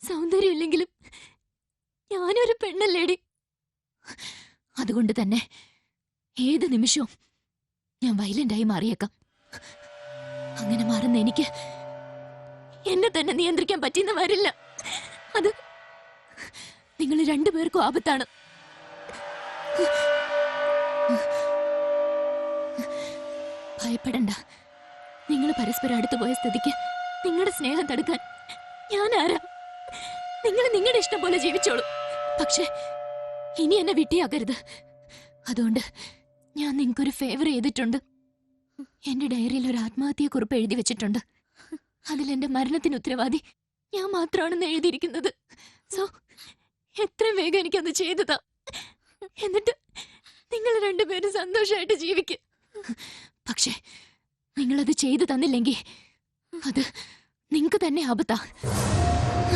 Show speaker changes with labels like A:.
A: സൗന്ദര്യമില്ലെങ്കിലും ഞാനൊരു പെണ്ണല്ലേടി. അതുകൊണ്ട് തന്നെ ഏത് നിമിഷവും ഞാൻ വയലന്റായി മാറിയേക്കാം. അങ്ങനെ മാറുന്ന എനിക്ക് എന്നെ തന്നെ നിയന്ത്രിക്കാൻ പറ്റിയെന്ന് വരില്ല. അത് നിങ്ങൾ രണ്ടുപേർക്കും ആപത്താണ്. ഭയപ്പെടണ്ട. നിങ്ങൾ പരസ്പരം അടുത്തു പോയ സ്ഥിതിക്ക് നിങ്ങളുടെ സ്നേഹം തടുക്കാൻ ഞാൻ ആരാ? നിങ്ങൾ നിങ്ങളുടെ ഇഷ്ടം പോലെ ജീവിച്ചോളൂ. പക്ഷെ ഇനി എന്നെ വിട്ടിയാക്കരുത്. അതുകൊണ്ട് ഞാൻ നിങ്ങൾക്കൊരു ഫേവർ ചെയ്തിട്ടുണ്ട്. എന്റെ ഡയറിയിൽ ഒരു ആത്മഹത്യയെക്കുറിപ്പ് എഴുതി വെച്ചിട്ടുണ്ട്. അതിലെന്റെ മരണത്തിന് ഉത്തരവാദി ഞാൻ മാത്രമാണെന്ന് എഴുതിയിരിക്കുന്നത്. സോ എത്രയും വേഗം എനിക്കത് ചെയ്തതാ. എന്നിട്ട് നിങ്ങൾ രണ്ടുപേരും സന്തോഷമായിട്ട് ജീവിക്കും. പക്ഷെ നിങ്ങളത് ചെയ്തു തന്നില്ലെങ്കിൽ അത് നിങ്ങക്ക് തന്നെ ആപത്താ.